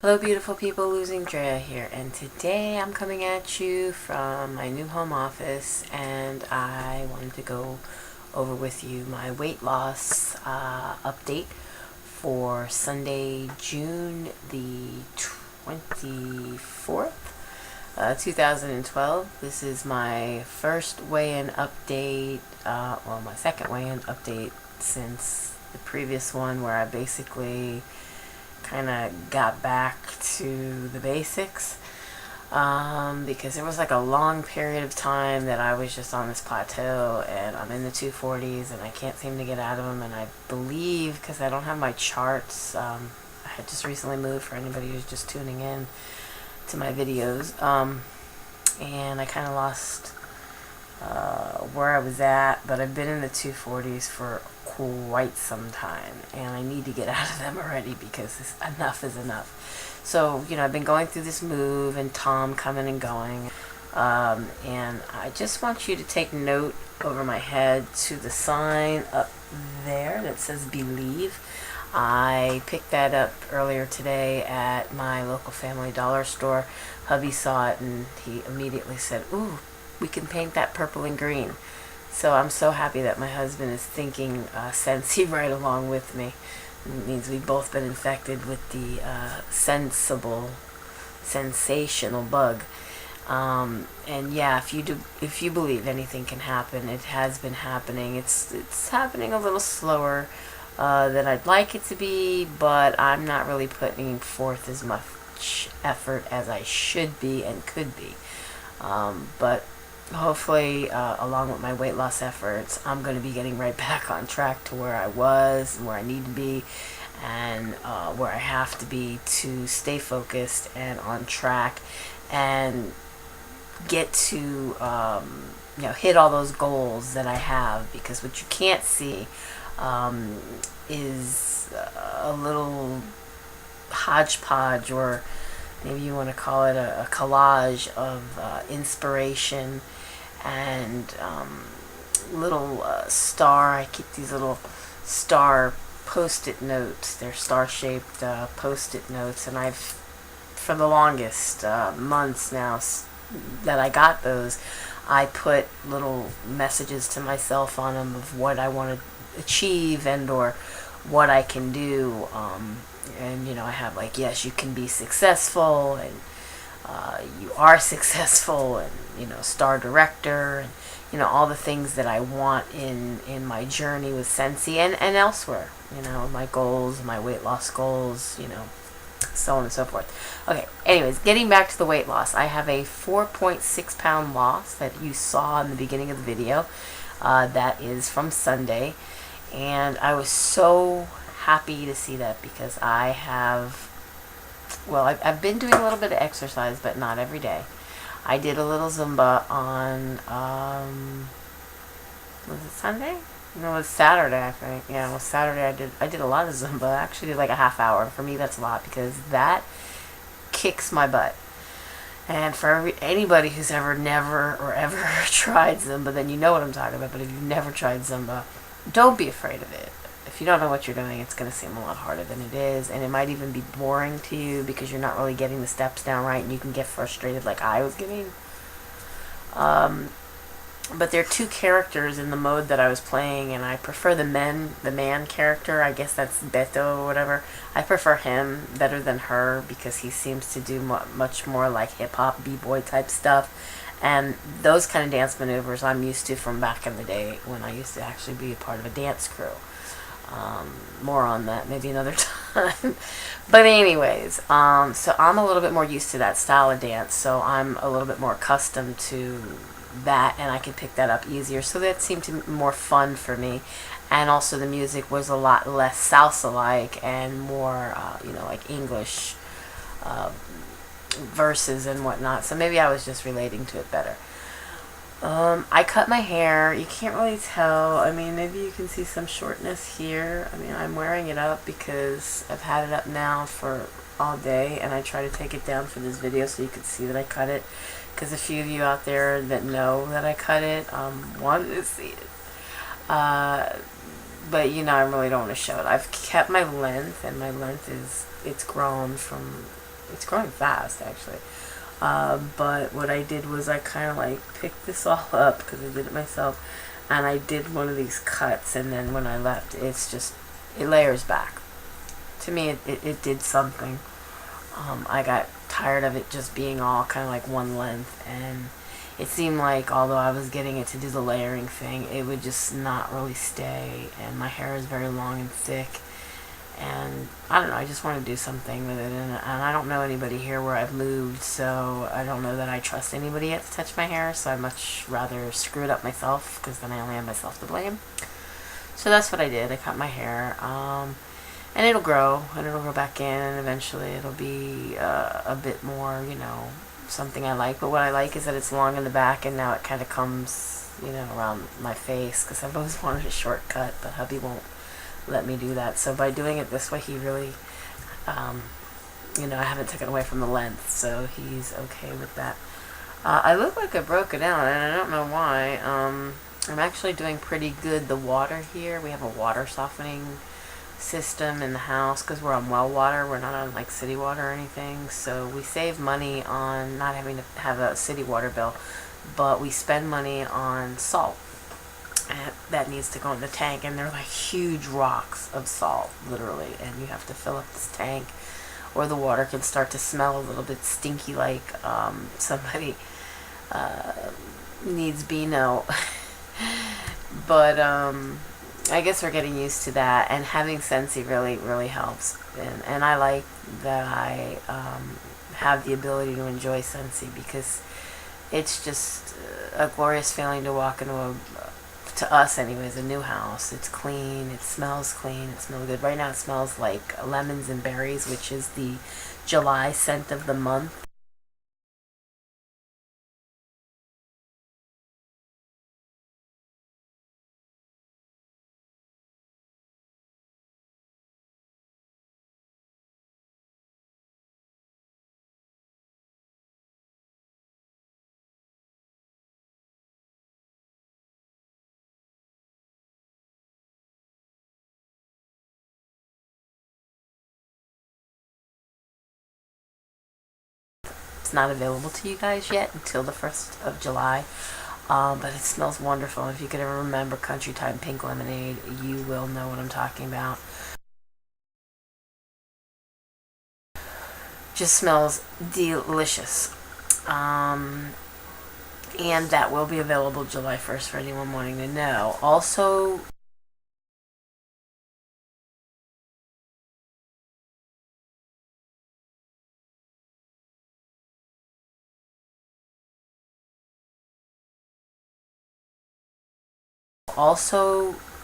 Hello beautiful people, LosingDrea here, and today I'm coming at you from my new home office, and I wanted to go over with you my weight loss update for Sunday, June the 24th, 2012. This is my first weigh-in update, my second weigh-in update since the previous one where I basically kind of got back to the basics, because there was like a long period of time that I was just on this plateau, and I'm in the 240s and I can't seem to get out of them. And I believe, because I don't have my charts, I had just recently moved, for anybody who's just tuning in to my videos, and I kind of lost where I was at, but I've been in the 240s for quite some time, and I need to get out of them already because enough is enough. So, I've been going through this move and Tom coming and going, and I just want you to take note over my head to the sign up there that says Believe. I picked that up earlier today at my local Family Dollar store. Hubby saw it and he immediately said, "Ooh, we can paint that purple and green." So I'm so happy that my husband is thinking Scentsy right along with me. It means we've both been infected with the sensational bug. And yeah, if you believe anything can happen, it has been happening. It's happening a little slower than I'd like it to be, but I'm not really putting forth as much effort as I should be and could be. But hopefully, along with my weight loss efforts, I'm going to be getting right back on track to where I was and where I need to be, and where I have to be to stay focused and on track and get to hit all those goals that I have. Because what you can't see is a little hodgepodge, or maybe you want to call it a collage of inspiration and little star. I keep these little star post-it notes. They're star-shaped post-it notes, and I've, for the longest months now that I got those, I put little messages to myself on them of what I want to achieve and or what I can do. And I have like, yes, you can be successful, and you are successful, and star director, and all the things that I want in my journey with Scentsy and elsewhere. My goals, my weight loss goals, so on and so forth. Okay, anyways, getting back to the weight loss, I have a 4.6 pound loss that you saw in the beginning of the video. That is from Sunday, and I was so happy to see that, because I've been doing a little bit of exercise, but not every day. I did a little Zumba on, was it Sunday? No, it was Saturday, I think. Yeah, it was Saturday. I did a lot of Zumba. I actually did like a half hour. For me, that's a lot, because that kicks my butt. And for anybody who's never tried Zumba, then you know what I'm talking about. But if you've never tried Zumba, don't be afraid of it. If you don't know what you're doing, it's going to seem a lot harder than it is, and it might even be boring to you because you're not really getting the steps down right, and you can get frustrated like I was getting. But there are two characters in the mode that I was playing, and I prefer the man character. I guess that's Beto or whatever. I prefer him better than her, because he seems to do much more like hip-hop, b-boy type stuff. And those kind of dance maneuvers I'm used to from back in the day when I used to actually be a part of a dance crew. More on that maybe another time. But anyways, so I'm a little bit more used to that style of dance, so I'm a little bit more accustomed to that, and I can pick that up easier. So that seemed to be more fun for me. And also the music was a lot less salsa-like and more, like English verses and whatnot. So maybe I was just relating to it better. I cut my hair. You can't really tell. I mean, maybe you can see some shortness here. I mean, I'm wearing it up because I've had it up now for all day, and I try to take it down for this video so you could see that I cut it, because a few of you out there that know that I cut it wanted to see it. But I really don't want to show it. I've kept my length, and my length it's grown from It's growing fast, actually. But what I did was I kind of like picked this all up because I did it myself, and I did one of these cuts, and then when I left, it's just, it layers back. To me, it did something. I got tired of it just being all kind of like one length, and it seemed like although I was getting it to do the layering thing, it would just not really stay, and my hair is very long and thick, and I don't know, I just want to do something with it, and I don't know anybody here where I've moved, so I don't know that I trust anybody yet to touch my hair, so I'd much rather screw it up myself, because then I only have myself to blame. So that's what I did. I cut my hair, and it'll grow, and it'll grow back in, and eventually it'll be a bit more, you know, something I like. But what I like is that it's long in the back, and now it kind of comes, you know, around my face, because I've always wanted a shortcut, but hubby won't let me do that. So by doing it this way, he really, you know, I haven't taken away from the length, so he's okay with that. I look like I broke it out, and I don't know why. I'm actually doing pretty good. The water here, we have a water softening system in the house because we're on well water. We're not on like city water or anything, so we save money on not having to have a city water bill, but we spend money on salt, and that needs to go in the tank, and they're like huge rocks of salt, literally, and you have to fill up this tank or the water can start to smell a little bit stinky, like somebody needs Beano. But I guess we're getting used to that, and having Scentsy really helps, and I like that I have the ability to enjoy Scentsy, because it's just a glorious feeling to walk into to us anyways, a new house. It's clean, it smells good. Right now it smells like lemons and berries, which is the July scent of the month. It's not available to you guys yet until the 1st of July. But it smells wonderful. If you could ever remember Country Time Pink Lemonade, you will know what I'm talking about. Just smells delicious. And that will be available July 1st for anyone wanting to know. Also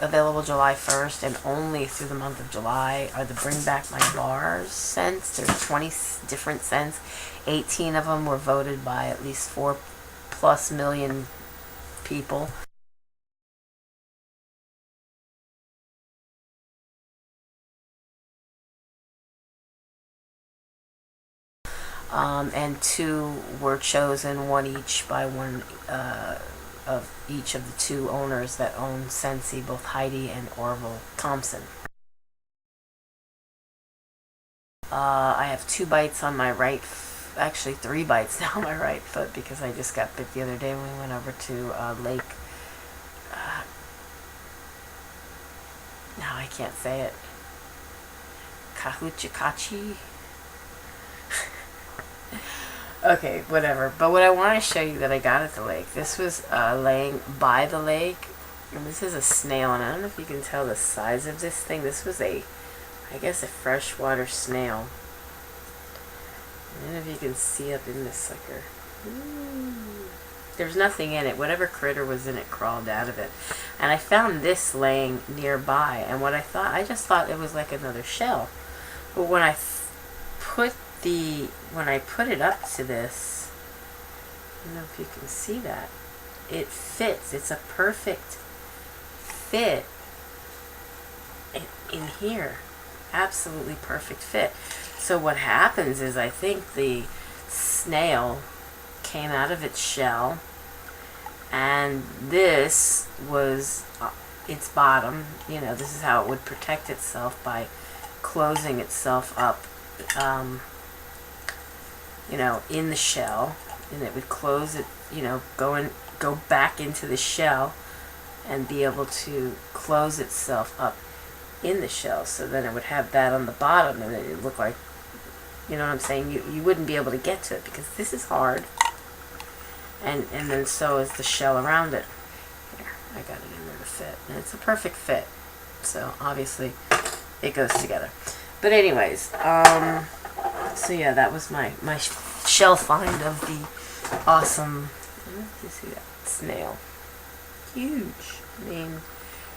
available July 1st and only through the month of July are the Bring Back My Bars scents. There's 20 different scents. 18 of them were voted by at least 4+ million people. And 2 were chosen, one each by one of each of the 2 owners that own Scentsy, both Heidi and Orville Thompson. I have 2 bites on my right, actually 3 bites now on my right foot, because I just got bit the other day when we went over to Lake. Now I can't say it. Kahuchikachi. Okay, whatever. But what I want to show you that I got at the lake, this was laying by the lake, and this is a snail, and I don't know if you can tell the size of this thing. This was I guess a freshwater snail. I don't know if you can see up in this sucker. There's nothing in it. Whatever critter was in it crawled out of it. And I found this laying nearby, and I just thought it was like another shell. But when I put it up to this, I don't know if you can see that, it fits. It's a perfect fit in here. Absolutely perfect fit. So what happens is, I think the snail came out of its shell, and this was its bottom. You know, this is how it would protect itself, by closing itself up. in the shell, and it would close it, go back into the shell and be able to close itself up in the shell. So then it would have that on the bottom, and it would look like, you know what I'm saying? You wouldn't be able to get to it because this is hard, and then so is the shell around it. Here, I got it in there to fit, and it's a perfect fit. So obviously it goes together. But anyways, so yeah, that was my shell find of the awesome, you see that snail, huge. I mean,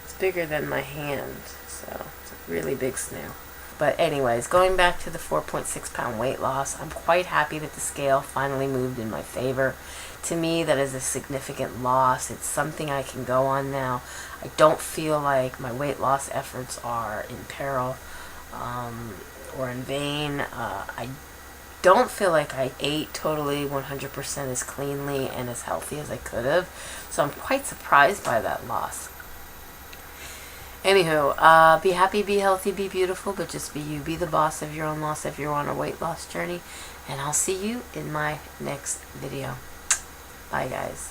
it's bigger than my hand, so it's a really big snail. But anyways, going back to the 4.6 pound weight loss, I'm quite happy that the scale finally moved in my favor. To me, that is a significant loss. It's something I can go on now. I don't feel like my weight loss efforts are in peril or in vain. I don't feel like I ate totally 100% as cleanly and as healthy as I could have. So I'm quite surprised by that loss. Anywho, be happy, be healthy, be beautiful, but just be you. Be the boss of your own loss if you're on a weight loss journey. And I'll see you in my next video. Bye, guys.